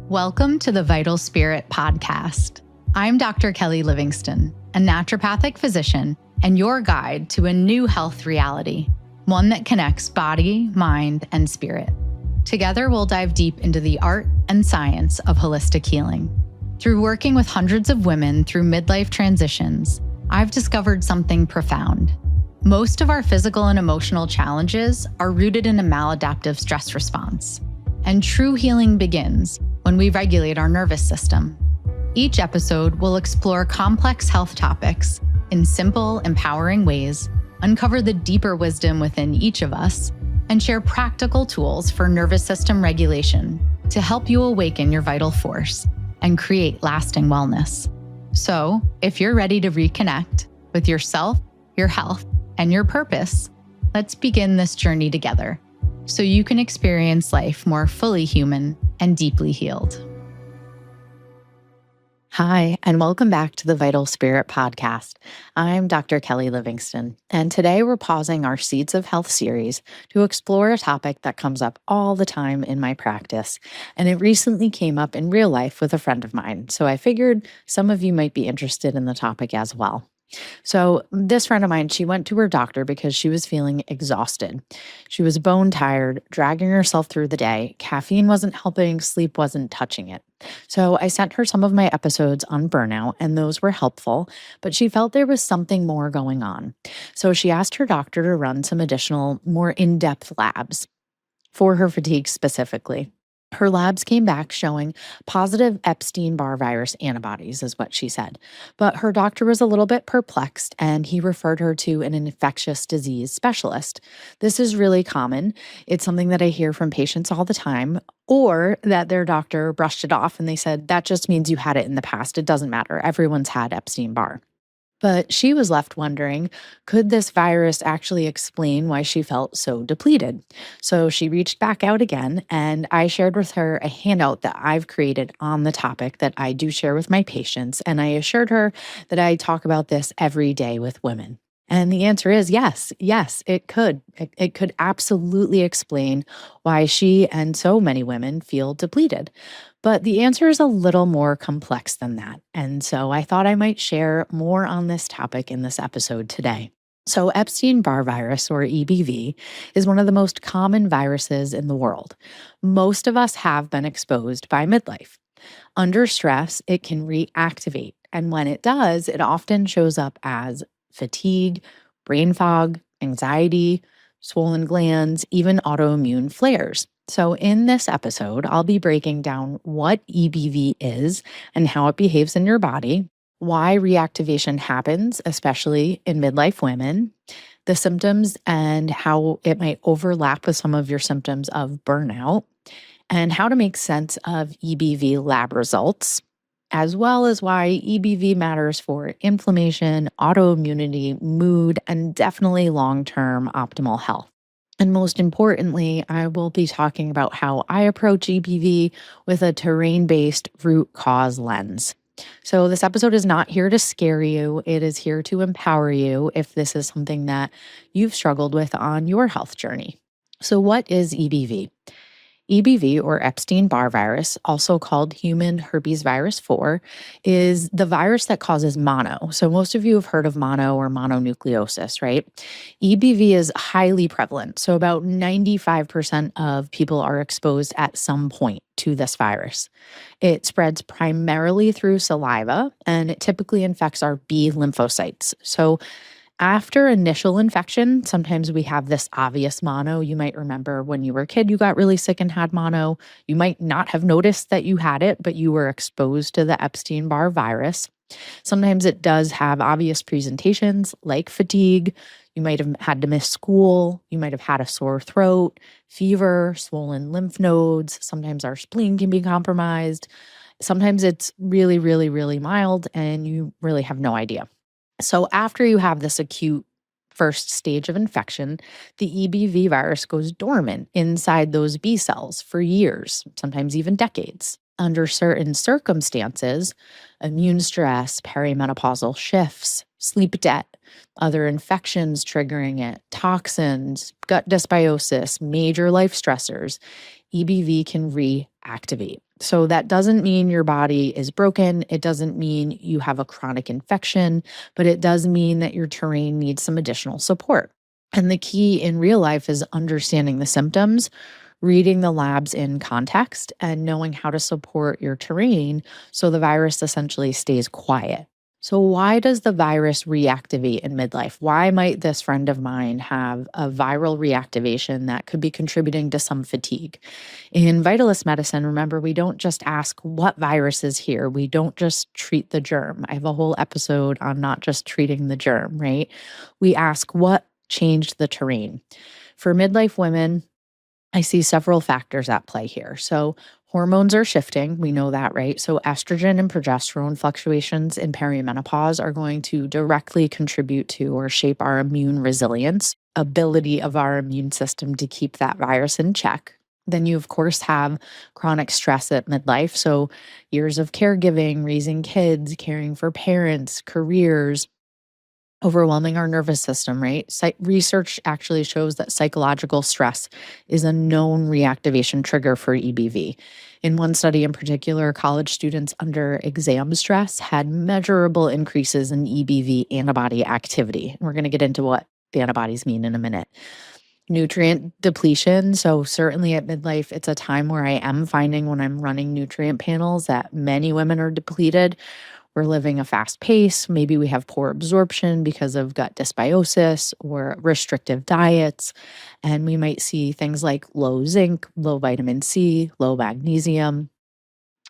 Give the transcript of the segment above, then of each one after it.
Welcome to the Vital Spirit podcast. I'm Dr. Kelly Livingston, a naturopathic physician and your guide to a new health reality, one that connects body, mind, and spirit. Together, we'll dive deep into the art and science of holistic healing. Through working with hundreds of women through midlife transitions, I've discovered something profound. Most of our physical and emotional challenges are rooted in a maladaptive stress response, and true healing begins when we regulate our nervous system. Each episode will explore complex health topics in simple, empowering ways, uncover the deeper wisdom within each of us, and share practical tools for nervous system regulation to help you awaken your vital force and create lasting wellness. So, if you're ready to reconnect with yourself, your health, and your purpose, let's begin this journey together so you can experience life more fully human and deeply healed. Hi, and welcome back to the Vital Spirit podcast. I'm Dr. Kelly Livingston, and today we're pausing our Seeds of Health series to explore a topic that comes up all the time in my practice, and it recently came up in real life with a friend of mine, so I figured some of you might be interested in the topic as well. So this friend of mine, she went to her doctor because she was feeling exhausted. She was bone tired, dragging herself through the day. Caffeine wasn't helping, sleep wasn't touching it. So I sent her some of my episodes on burnout, and those were helpful, but she felt there was something more going on. So she asked her doctor to run some additional, more in-depth labs for her fatigue specifically. Her labs came back showing positive Epstein-Barr Virus antibodies, is what she said. But her doctor was a little bit perplexed, and he referred her to an infectious disease specialist. This is really common. It's something that I hear from patients all the time, or that their doctor brushed it off and they said, that just means you had it in the past. It doesn't matter. Everyone's had Epstein-Barr. But she was left wondering, could this virus actually explain why she felt so depleted? So she reached back out again, and I shared with her a handout that I've created on the topic that I do share with my patients, and I assured her that I talk about this every day with women. And the answer is yes, it could. It could absolutely explain why she and so many women feel depleted. But the answer is a little more complex than that. And so I thought I might share more on this topic in this episode today. So Epstein-Barr Virus, or EBV, is one of the most common viruses in the world. Most of us have been exposed by midlife. Under stress, it can reactivate. And when it does, it often shows up as fatigue, brain fog, anxiety, swollen glands, even autoimmune flares. So in this episode, I'll be breaking down what EBV is and how it behaves in your body, why reactivation happens, especially in midlife women, the symptoms and how it might overlap with some of your symptoms of burnout, and how to make sense of EBV lab results, as well as why EBV matters for inflammation, autoimmunity, mood, and definitely long-term optimal health. And most importantly, I will be talking about how I approach EBV with a terrain-based root cause lens. So this episode is not here to scare you. It is here to empower you if this is something that you've struggled with on your health journey. So what is EBV? EBV, or Epstein-Barr virus, also called human herpes virus 4, is the virus that causes mono. So most of you have heard of mono or mononucleosis, right? EBV is highly prevalent. So about 95% of people are exposed at some point to this virus. It spreads primarily through saliva, and it typically infects our B lymphocytes. So after initial infection, sometimes we have this obvious mono. You might remember when you were a kid, you got really sick and had mono. You might not have noticed that you had it, but you were exposed to the Epstein-Barr virus. Sometimes it does have obvious presentations like fatigue. You might have had to miss school. You might have had a sore throat, fever, swollen lymph nodes. Sometimes our spleen can be compromised. Sometimes it's really, really, really mild and you really have no idea. So after you have this acute first stage of infection, the EBV virus goes dormant inside those B cells for years, sometimes even decades. Under certain circumstances, immune stress, perimenopausal shifts, sleep debt, other infections triggering it, toxins, gut dysbiosis, major life stressors, EBV can reactivate. So that doesn't mean your body is broken. It doesn't mean you have a chronic infection, but it does mean that your terrain needs some additional support. And the key in real life is understanding the symptoms, reading the labs in context, and knowing how to support your terrain so the virus essentially stays quiet. So, why does the virus reactivate in midlife? Why might this friend of mine have a viral reactivation that could be contributing to some fatigue? In vitalist medicine, remember, we don't just ask what virus is here. We don't just treat the germ. I have a whole episode on not just treating the germ, right? We ask what changed the terrain. For midlife women, I see several factors at play here. So, hormones are shifting. We know that, right? So, estrogen and progesterone fluctuations in perimenopause are going to directly contribute to or shape our immune resilience, ability of our immune system to keep that virus in check. Then you, of course, have chronic stress at midlife. So, years of caregiving, raising kids, caring for parents, careers, overwhelming our nervous system, right? Research actually shows that psychological stress is a known reactivation trigger for EBV. In one study in particular, college students under exam stress had measurable increases in EBV antibody activity. We're going to get into what the antibodies mean in a minute. Nutrient depletion. So, certainly at midlife, it's a time where I am finding when I'm running nutrient panels that many women are depleted. We're living a fast pace. Maybe we have poor absorption because of gut dysbiosis or restrictive diets. And we might see things like low zinc, low vitamin C, low magnesium,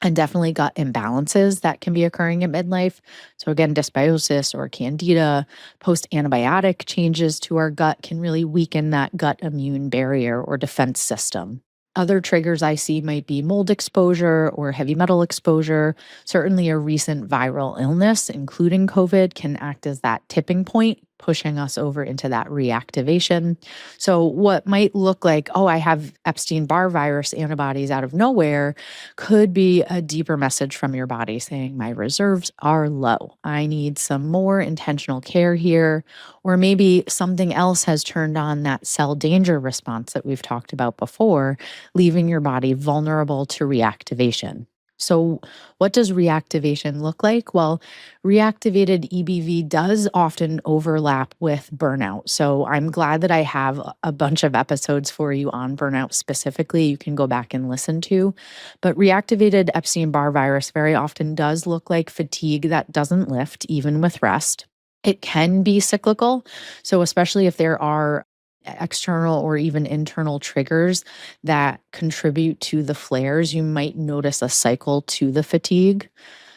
and definitely gut imbalances that can be occurring at midlife. So, again, dysbiosis or candida, post antibiotic changes to our gut can really weaken that gut immune barrier or defense system. Other triggers I see might be mold exposure or heavy metal exposure. Certainly, a recent viral illness, including COVID, can act as that tipping point, pushing us over into that reactivation. So, what might look like, oh, I have Epstein-Barr virus antibodies out of nowhere, could be a deeper message from your body saying, my reserves are low. I need some more intentional care here. Or maybe something else has turned on that cell danger response that we've talked about before, leaving your body vulnerable to reactivation. So, what does reactivation look like? Well, reactivated EBV does often overlap with burnout. So, I'm glad that I have a bunch of episodes for you on burnout specifically. You can go back and listen to. But reactivated Epstein-Barr virus very often does look like fatigue that doesn't lift, even with rest. It can be cyclical. So, especially if there are external or even internal triggers that contribute to the flares, you might notice a cycle to the fatigue.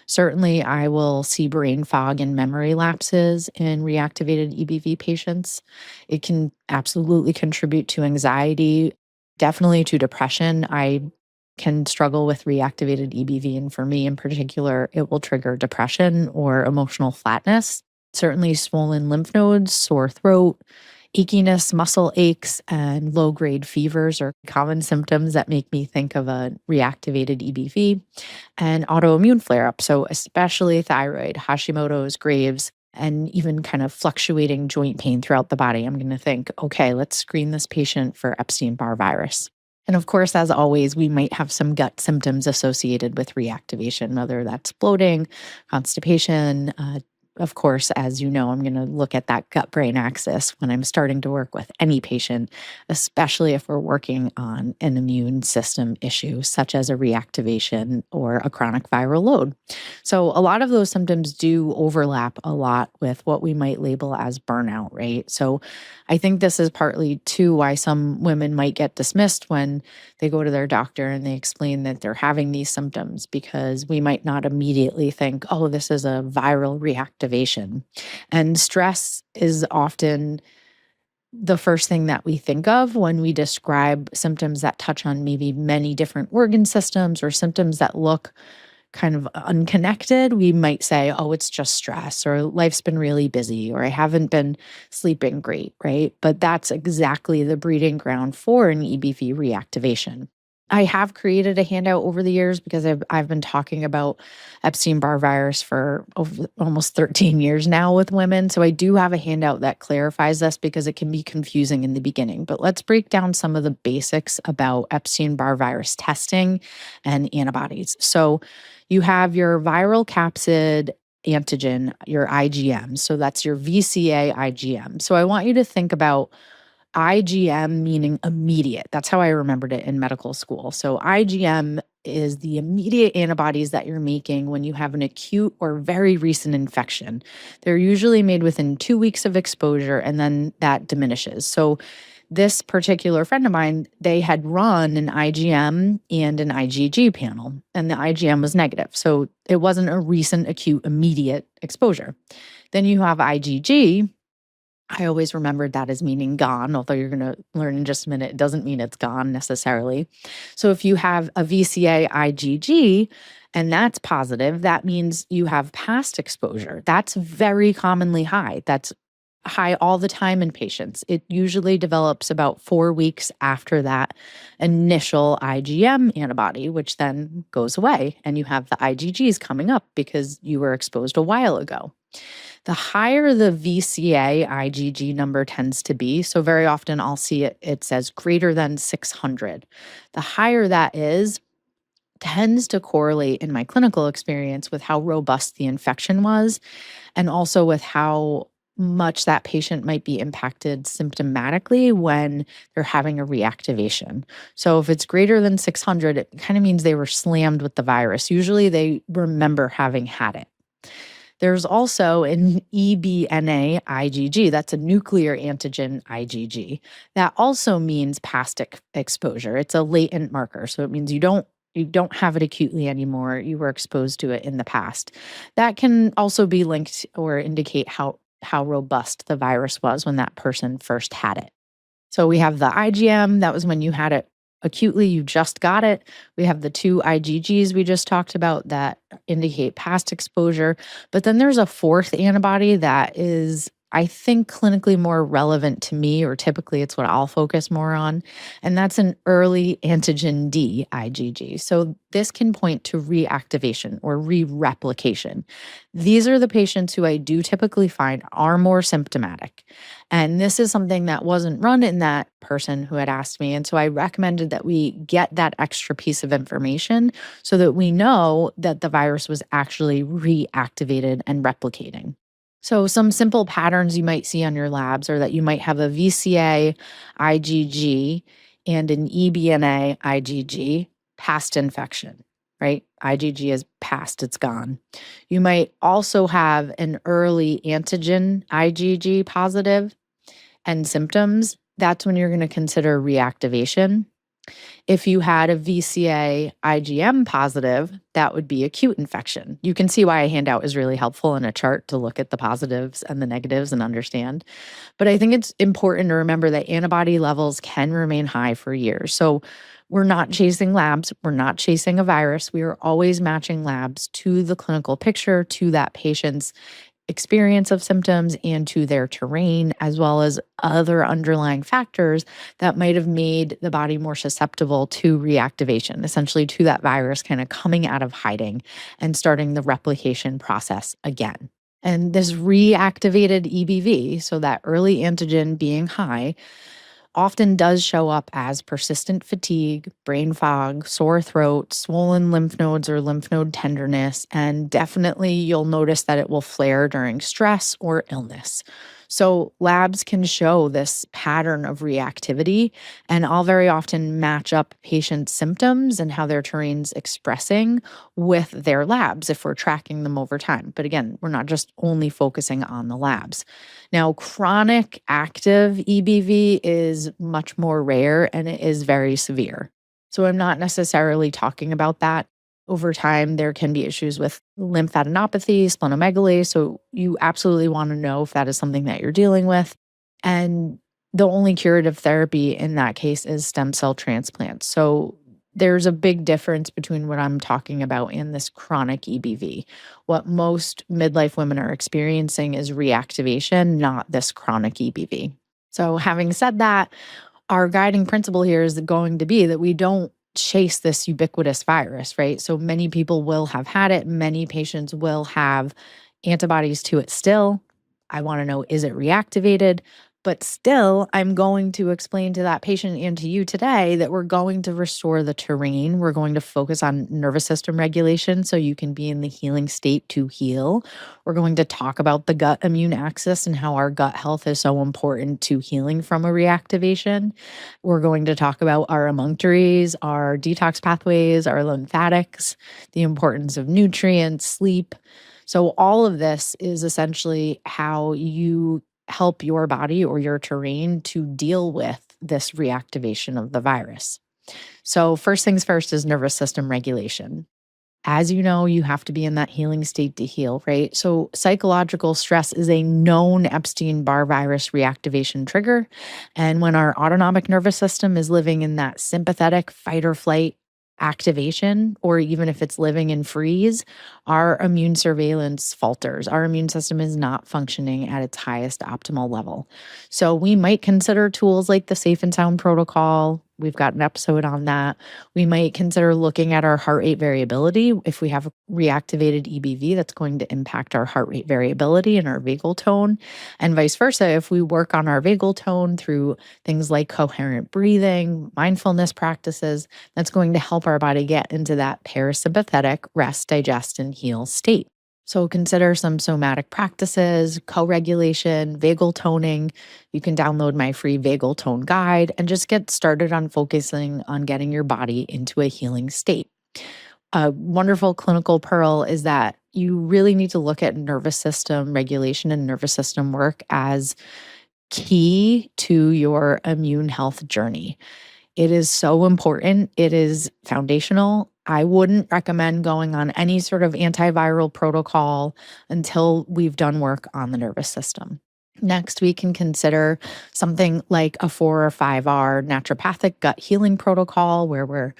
Certainly, I will see brain fog and memory lapses in reactivated EBV patients. It can absolutely contribute to anxiety, definitely to depression. I can struggle with reactivated EBV, and for me in particular, it will trigger depression or emotional flatness. Certainly, swollen lymph nodes, sore throat, achiness, muscle aches, and low grade fevers are common symptoms that make me think of a reactivated EBV, and autoimmune flare up. So, especially thyroid, Hashimoto's, Graves', and even kind of fluctuating joint pain throughout the body. I'm going to think, okay, let's screen this patient for Epstein-Barr virus. And of course, as always, we might have some gut symptoms associated with reactivation, whether that's bloating, constipation. Of course, as you know, I'm going to look at that gut brain axis when I'm starting to work with any patient, especially if we're working on an immune system issue, such as a reactivation or a chronic viral load. So, a lot of those symptoms do overlap a lot with what we might label as burnout, right? So, I think this is partly too why some women might get dismissed when they go to their doctor and they explain that they're having these symptoms, because we might not immediately think, oh, this is a viral reactivation. And stress is often the first thing that we think of when we describe symptoms that touch on maybe many different organ systems or symptoms that look kind of unconnected. We might say, oh, it's just stress, or life's been really busy, or I haven't been sleeping great, right? But that's exactly the breeding ground for an EBV reactivation. I have created a handout over the years because I've been talking about Epstein-Barr virus for almost 13 years now with women. So I do have a handout that clarifies this because it can be confusing in the beginning. But let's break down some of the basics about Epstein-Barr virus testing and antibodies. So you have your viral capsid antigen, your IgM. So that's your VCA IgM. So I want you to think about IgM meaning immediate. That's how I remembered it in medical school. So IgM is the immediate antibodies that you're making when you have an acute or very recent infection. They're usually made within 2 weeks of exposure and then that diminishes. So this particular friend of mine, they had run an IgM and an IgG panel, and the IgM was negative. So it wasn't a recent acute immediate exposure. Then you have IgG. I always remembered that as meaning gone, although you're going to learn in just a minute, it doesn't mean it's gone necessarily. So if you have a VCA IgG and that's positive, that means you have past exposure. That's very commonly high. That's high all the time in patients. It usually develops about 4 weeks after that initial IgM antibody, which then goes away, and you have the IgGs coming up because you were exposed a while ago. The higher the VCA IgG number tends to be, so very often I'll see it says greater than 600. The higher that is, tends to correlate in my clinical experience with how robust the infection was and also with how much that patient might be impacted symptomatically when they're having a reactivation. So if it's greater than 600, it kind of means they were slammed with the virus. Usually they remember having had it. There's also an EBNA IgG. That's a nuclear antigen IgG. That also means past exposure. It's a latent marker. So it means you don't have it acutely anymore. You were exposed to it in the past. That can also be linked or indicate how robust the virus was when that person first had it. So we have the IgM. That was when you had it acutely, you just got it. We have the 2 IgGs we just talked about that indicate past exposure. But then there's a fourth antibody that is, I think, clinically more relevant to me, or typically it's what I'll focus more on. And that's an early antigen D IgG. So this can point to reactivation or re-replication. These are the patients who I do typically find are more symptomatic. And this is something that wasn't run in that person who had asked me. And so I recommended that we get that extra piece of information so that we know that the virus was actually reactivated and replicating. So some simple patterns you might see on your labs are that you might have a VCA IgG and an EBNA IgG past infection, right? IgG is past, it's gone. You might also have an early antigen IgG positive and symptoms. That's when you're going to consider reactivation. If you had a VCA IgM positive, that would be acute infection. You can see why a handout is really helpful in a chart to look at the positives and the negatives and understand. But I think it's important to remember that antibody levels can remain high for years. So we're not chasing labs. We're not chasing a virus. We are always matching labs to the clinical picture, to that patient's experience of symptoms and to their terrain, as well as other underlying factors that might have made the body more susceptible to reactivation, essentially to that virus kind of coming out of hiding and starting the replication process again. And this reactivated EBV, so that early antigen being high, often does show up as persistent fatigue, brain fog, sore throat, swollen lymph nodes or lymph node tenderness, and definitely you'll notice that it will flare during stress or illness. So labs can show this pattern of reactivity, and I'll very often match up patients' symptoms and how their terrain's expressing with their labs if we're tracking them over time. But again, we're not just only focusing on the labs. Now, chronic active EBV is much more rare and it is very severe. So I'm not necessarily talking about that. Over time, there can be issues with lymphadenopathy, splenomegaly. So you absolutely want to know if that is something that you're dealing with. And the only curative therapy in that case is stem cell transplant. So there's a big difference between what I'm talking about and this chronic EBV. What most midlife women are experiencing is reactivation, not this chronic EBV. So having said that, our guiding principle here is going to be that we don't chase this ubiquitous virus, right? So many people will have had it. Many patients will have antibodies to it still. I want to know, is it reactivated? But still, I'm going to explain to that patient and to you today that we're going to restore the terrain. We're going to focus on nervous system regulation so you can be in the healing state to heal. We're going to talk about the gut immune axis and how our gut health is so important to healing from a reactivation. We're going to talk about our emunctories, our detox pathways, our lymphatics, the importance of nutrients, sleep. So all of this is essentially how you help your body or your terrain to deal with this reactivation of the virus. So first things first is nervous system regulation. As you know, you have to be in that healing state to heal, right? So psychological stress is a known Epstein-Barr virus reactivation trigger. And when our autonomic nervous system is living in that sympathetic fight or flight activation, or even if it's living in freeze, our immune surveillance falters. Our immune system is not functioning at its highest optimal level. So we might consider tools like the Safe and Sound protocol. We've got an episode on that. We might consider looking at our heart rate variability. If we have a reactivated EBV, that's going to impact our heart rate variability and our vagal tone, and vice versa. If we work on our vagal tone through things like coherent breathing, mindfulness practices, that's going to help our body get into that parasympathetic rest, digest, and heal state. So consider some somatic practices, co-regulation, vagal toning. You can download my free vagal tone guide and just get started on focusing on getting your body into a healing state. A wonderful clinical pearl is that you really need to look at nervous system regulation and nervous system work as key to your immune health journey. It is so important. It is foundational. I wouldn't recommend going on any sort of antiviral protocol until we've done work on the nervous system. Next, we can consider something like a 4 or 5R naturopathic gut healing protocol where we're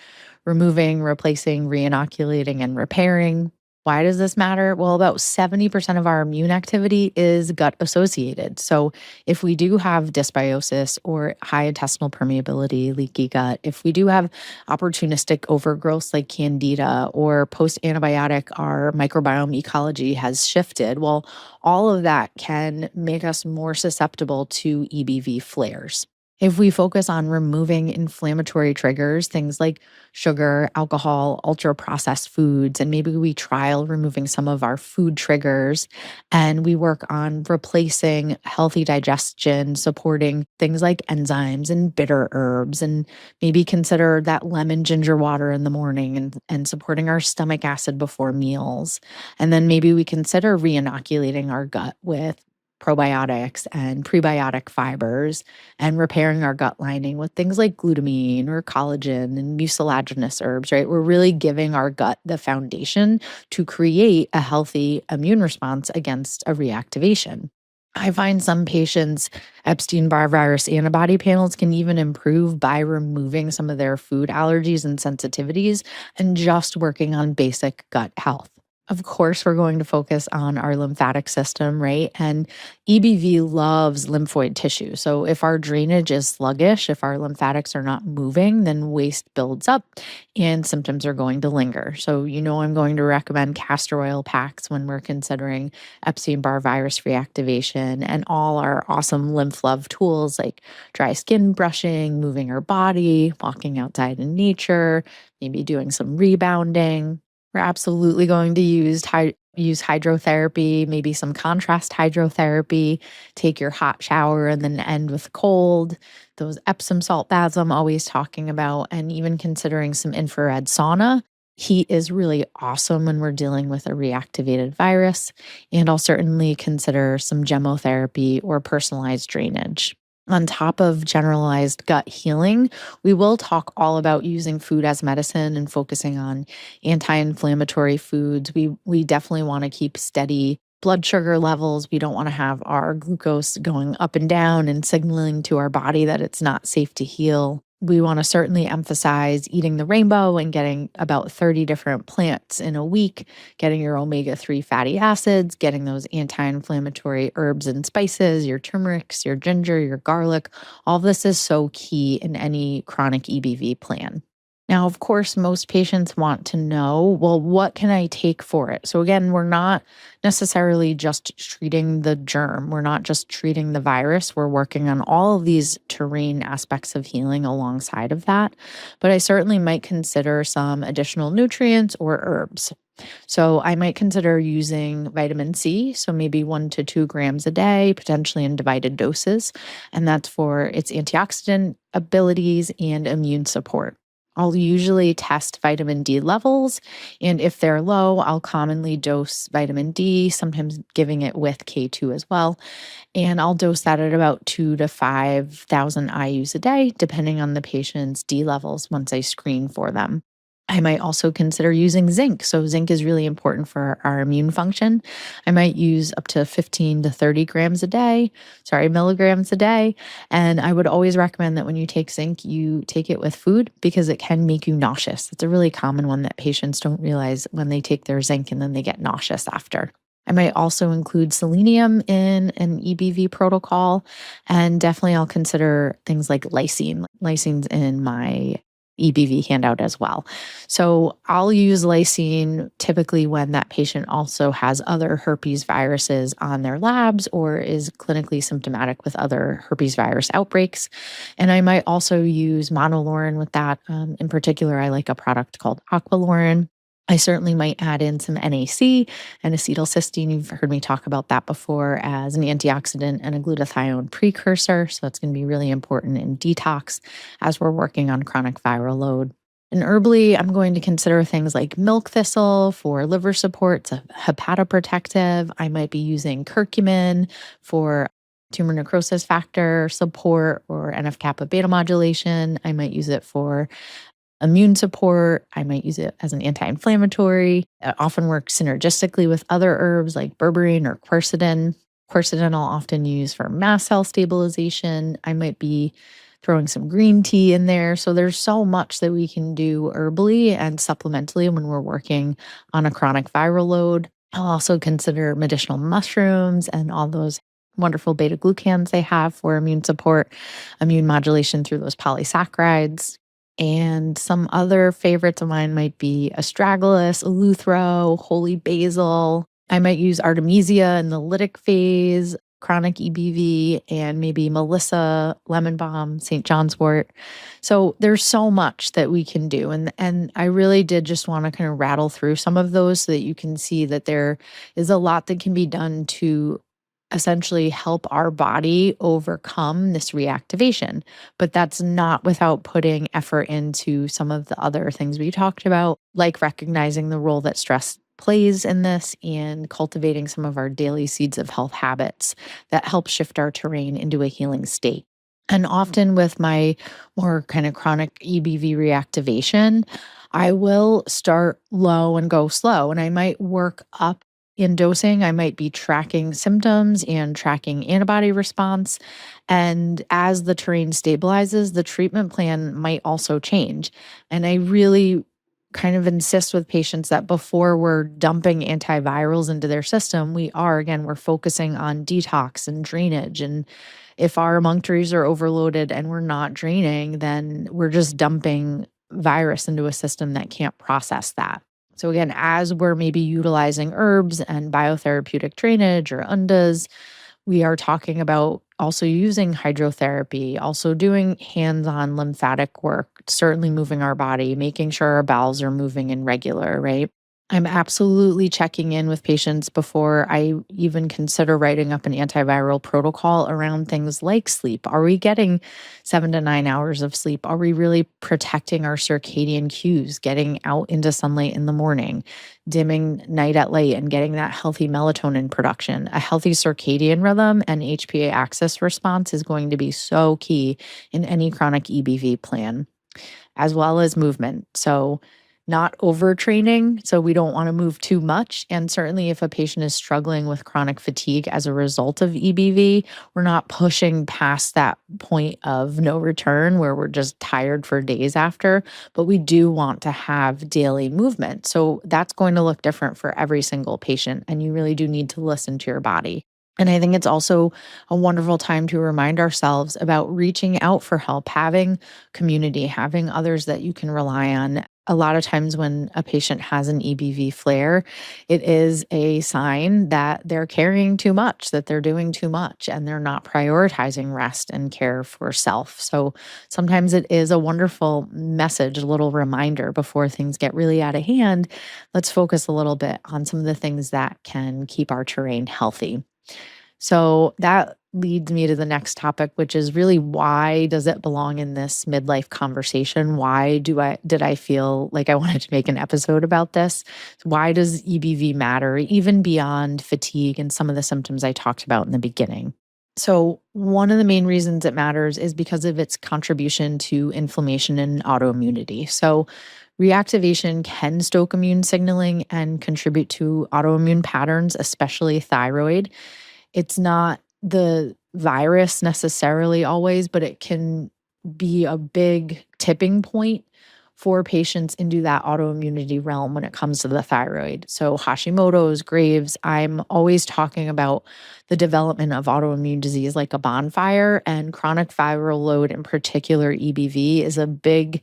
removing, replacing, reinoculating, and repairing. Why does this matter? Well, about 70% of our immune activity is gut associated. So if we do have dysbiosis or high intestinal permeability, leaky gut, if we do have opportunistic overgrowth like candida or post-antibiotic, our microbiome ecology has shifted. Well, all of that can make us more susceptible to EBV flares. If we focus on removing inflammatory triggers, things like sugar, alcohol, ultra processed foods, and maybe we trial removing some of our food triggers, and we work on replacing healthy digestion, supporting things like enzymes and bitter herbs, and maybe consider that lemon ginger water in the morning and supporting our stomach acid before meals. And then maybe we consider re-inoculating our gut with probiotics and prebiotic fibers and repairing our gut lining with things like glutamine or collagen and mucilaginous herbs, right? We're really giving our gut the foundation to create a healthy immune response against a reactivation. I find some patients' Epstein-Barr virus antibody panels can even improve by removing some of their food allergies and sensitivities and just working on basic gut health. Of course, we're going to focus on our lymphatic system, right? And EBV loves lymphoid tissue. So if our drainage is sluggish, if our lymphatics are not moving, then waste builds up and symptoms are going to linger. So, I'm going to recommend castor oil packs when we're considering Epstein-Barr virus reactivation and all our awesome lymph love tools like dry skin brushing, moving our body, walking outside in nature, maybe doing some rebounding. We're absolutely going to use hydrotherapy, maybe some contrast hydrotherapy, take your hot shower and then end with cold, those Epsom salt baths I'm always talking about, and even considering some infrared sauna. Heat is really awesome when we're dealing with a reactivated virus, and I'll certainly consider some gemotherapy or personalized drainage. On top of generalized gut healing, we will talk all about using food as medicine and focusing on anti-inflammatory foods. We definitely want to keep steady blood sugar levels. We don't want to have our glucose going up and down and signaling to our body that it's not safe to heal. We want to certainly emphasize eating the rainbow and getting about 30 different plants in a week, getting your omega-3 fatty acids, getting those anti-inflammatory herbs and spices, your turmerics, your ginger, your garlic. All this is so key in any chronic EBV plan. Now, of course, most patients want to know, well, what can I take for it? So, again, we're not necessarily just treating the germ, we're not just treating the virus. We're working on all of these terrain aspects of healing alongside of that. But I certainly might consider some additional nutrients or herbs. So, I might consider using vitamin C, so maybe 1 to 2 grams a day, potentially in divided doses. And that's for its antioxidant abilities and immune support. I'll usually test vitamin D levels, and if they're low, I'll commonly dose vitamin D, sometimes giving it with K2 as well. And I'll dose that at about 2 to 5,000 IUs a day, depending on the patient's D levels once I screen for them. I might also consider using zinc. So, zinc is really important for our immune function. I might use up to 15 to 30 grams a day, milligrams a day. And I would always recommend that when you take zinc, you take it with food because it can make you nauseous. It's a really common one that patients don't realize when they take their zinc and then they get nauseous after. I might also include selenium in an EBV protocol. And definitely I'll consider things like lysine. Lysine's in my EBV handout as well. So I'll use lysine typically when that patient also has other herpes viruses on their labs or is clinically symptomatic with other herpes virus outbreaks. And I might also use monolaurin with that. In particular, I like a product called aqualaurin. I certainly might add in some NAC and acetylcysteine. You've heard me talk about that before as an antioxidant and a glutathione precursor. So that's going to be really important in detox as we're working on chronic viral load. And herbally, I'm going to consider things like milk thistle for liver support, it's a hepatoprotective. I might be using curcumin for tumor necrosis factor support or NF-kappa beta modulation. I might use it for immune support. I might use it as an anti-inflammatory. It often works synergistically with other herbs like berberine or quercetin. Quercetin I'll often use for mast cell stabilization. I might be throwing some green tea in there. So there's so much that we can do herbally and supplementally when we're working on a chronic viral load. I'll also consider medicinal mushrooms and all those wonderful beta glucans they have for immune support, immune modulation through those polysaccharides. And some other favorites of mine might be astragalus, eleuthero, holy basil. I might use artemisia in the lytic phase, chronic EBV, and maybe melissa, lemon balm, St. John's wort. So there's so much that we can do. And I really did just want to kind of rattle through some of those so that you can see that there is a lot that can be done to essentially help our body overcome this reactivation. But that's not without putting effort into some of the other things we talked about, like recognizing the role that stress plays in this and cultivating some of our daily seeds of health habits that help shift our terrain into a healing state. And often with my more kind of chronic EBV reactivation, I will start low and go slow, and I might work up in dosing. I might be tracking symptoms and tracking antibody response. And as the terrain stabilizes, the treatment plan might also change. And I really kind of insist with patients that before we're dumping antivirals into their system, we're focusing on detox and drainage. And if our emunctories are overloaded and we're not draining, then we're just dumping virus into a system that can't process that. So again, as we're maybe utilizing herbs and biotherapeutic drainage or undas, we are talking about also using hydrotherapy, also doing hands-on lymphatic work, certainly moving our body, making sure our bowels are moving and regular, right? I'm absolutely checking in with patients before I even consider writing up an antiviral protocol around things like sleep. Are we getting 7 to 9 hours of sleep? Are we really protecting our circadian cues, getting out into sunlight in the morning, dimming night at light, and getting that healthy melatonin production? A healthy circadian rhythm and HPA axis response is going to be so key in any chronic EBV plan, as well as movement. So not overtraining, so we don't want to move too much. And certainly if a patient is struggling with chronic fatigue as a result of EBV, we're not pushing past that point of no return where we're just tired for days after, but we do want to have daily movement. So that's going to look different for every single patient, and you really do need to listen to your body. And I think it's also a wonderful time to remind ourselves about reaching out for help, having community, having others that you can rely on. A lot of times when a patient has an EBV flare, it is a sign that they're carrying too much, that they're doing too much, and they're not prioritizing rest and care for self. So sometimes it is a wonderful message, a little reminder before things get really out of hand. Let's focus a little bit on some of the things that can keep our terrain healthy. So that leads me to the next topic, which is really, why does it belong in this midlife conversation? Why did I feel like I wanted to make an episode about this? Why does EBV matter, even beyond fatigue and some of the symptoms I talked about in the beginning? So, one of the main reasons it matters is because of its contribution to inflammation and autoimmunity. So, reactivation can stoke immune signaling and contribute to autoimmune patterns, especially thyroid. It's not the virus necessarily always, but it can be a big tipping point for patients into that autoimmunity realm when it comes to the thyroid. So, Hashimoto's, Graves', I'm always talking about the development of autoimmune disease like a bonfire, and chronic viral load, in particular EBV, is a big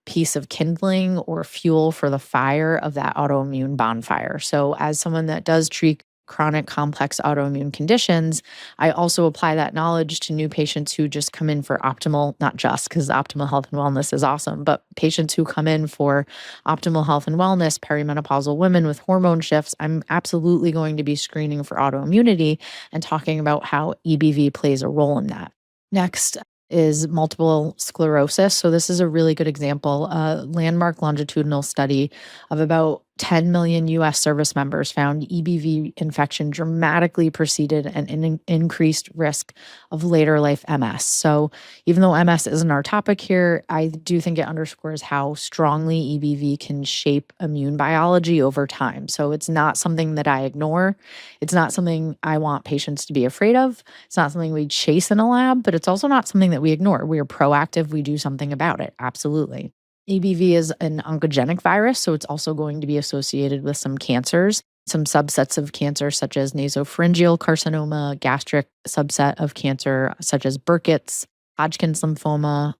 piece of kindling or fuel for the fire of that autoimmune bonfire. So, as someone that does treat chronic complex autoimmune conditions, I also apply that knowledge to new patients who just come in for optimal, not just because optimal health and wellness is awesome, but patients who come in for optimal health and wellness, perimenopausal women with hormone shifts. I'm absolutely going to be screening for autoimmunity and talking about how EBV plays a role in that. Next is multiple sclerosis. So, this is a really good example. A landmark longitudinal study of about 10 million US service members found EBV infection dramatically preceded an increased risk of later life MS. So, even though MS isn't our topic here, I do think it underscores how strongly EBV can shape immune biology over time. So, it's not something that I ignore. It's not something I want patients to be afraid of. It's not something we chase in a lab, but it's also not something that we ignore. We are proactive. We do something about it. Absolutely. EBV is an oncogenic virus, so it's also going to be associated with some cancers, some subsets of cancer, such as nasopharyngeal carcinoma, gastric subset of cancer, such as Burkitt's, Hodgkin's lymphoma.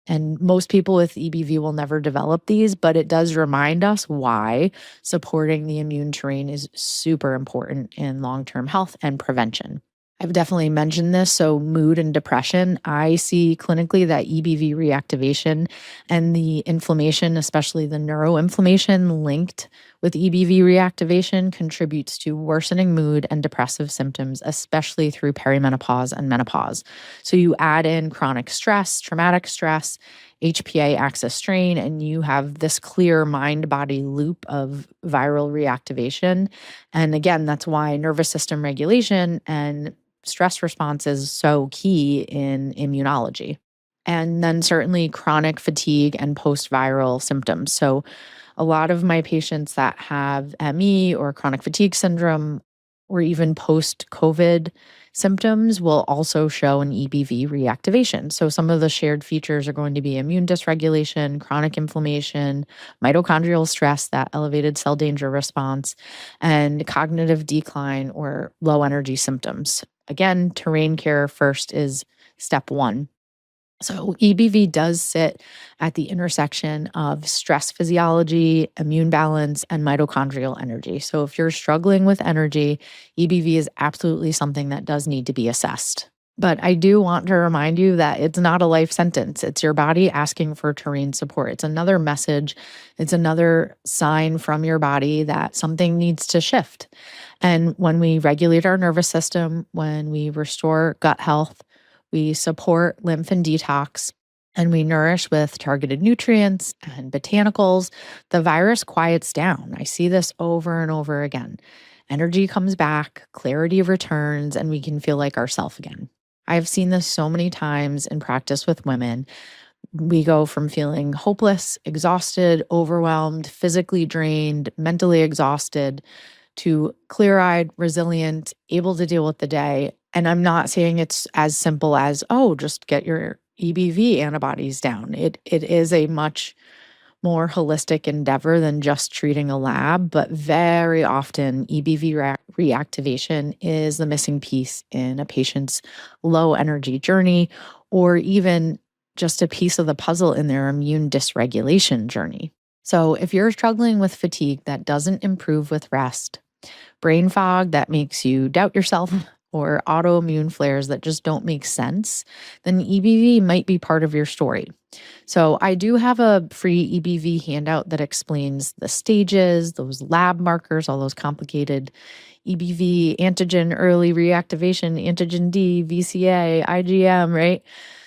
And most people with EBV will never develop these, but it does remind us why supporting the immune terrain is super important in long-term health and prevention. I've definitely mentioned this. So, mood and depression, I see clinically that EBV reactivation and the inflammation, especially the neuroinflammation linked with EBV reactivation, contributes to worsening mood and depressive symptoms, especially through perimenopause and menopause. So, you add in chronic stress, traumatic stress, HPA axis strain, and you have this clear mind body loop of viral reactivation. And again, that's why nervous system regulation and stress response is so key in immunology. And then certainly chronic fatigue and post-viral symptoms. So a lot of my patients that have ME or chronic fatigue syndrome or even post-COVID symptoms will also show an EBV reactivation. So some of the shared features are going to be immune dysregulation, chronic inflammation, mitochondrial stress, that elevated cell danger response, and cognitive decline or low energy symptoms. Again, terrain care first is step one. So, EBV does sit at the intersection of stress physiology, immune balance, and mitochondrial energy. So, if you're struggling with energy, EBV is absolutely something that does need to be assessed. But I do want to remind you that it's not a life sentence. It's your body asking for terrain support. It's another message. It's another sign from your body that something needs to shift. And when we regulate our nervous system, when we restore gut health, we support lymph and detox, and we nourish with targeted nutrients and botanicals, the virus quiets down. I see this over and over again. Energy comes back, clarity returns, and we can feel like ourselves again. I've seen this so many times in practice with women. We go from feeling hopeless, exhausted, overwhelmed, physically drained, mentally exhausted, to clear eyed, resilient, able to deal with the day. And I'm not saying it's as simple as, oh, just get your EBV antibodies down. It is a much more holistic endeavor than just treating a lab, but very often EBV reactivation is the missing piece in a patient's low energy journey, or even just a piece of the puzzle in their immune dysregulation journey. So, if you're struggling with fatigue that doesn't improve with rest, brain fog that makes you doubt yourself, or autoimmune flares that just don't make sense, then EBV might be part of your story. So, I do have a free EBV handout that explains the stages, those lab markers, all those complicated EBV, antigen early reactivation, antigen D, VCA, IgM, right?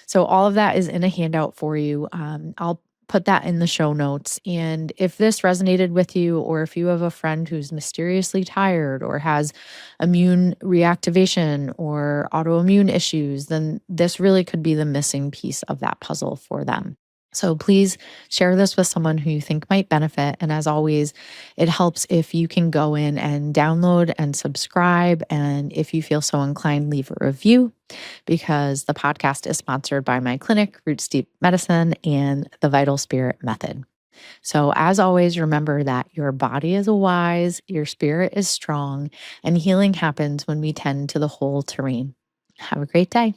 So, all of that is in a handout for you. I'll put that in the show notes. And if this resonated with you, or if you have a friend who's mysteriously tired or has immune reactivation or autoimmune issues, then this really could be the missing piece of that puzzle for them. So please share this with someone who you think might benefit. And as always, it helps if you can go in and download and subscribe. And if you feel so inclined, leave a review, because the podcast is sponsored by my clinic, Roots Deep Medicine, and the Vital Spirit Method. So, as always, remember that your body is wise, your spirit is strong, and healing happens when we tend to the whole terrain. Have a great day.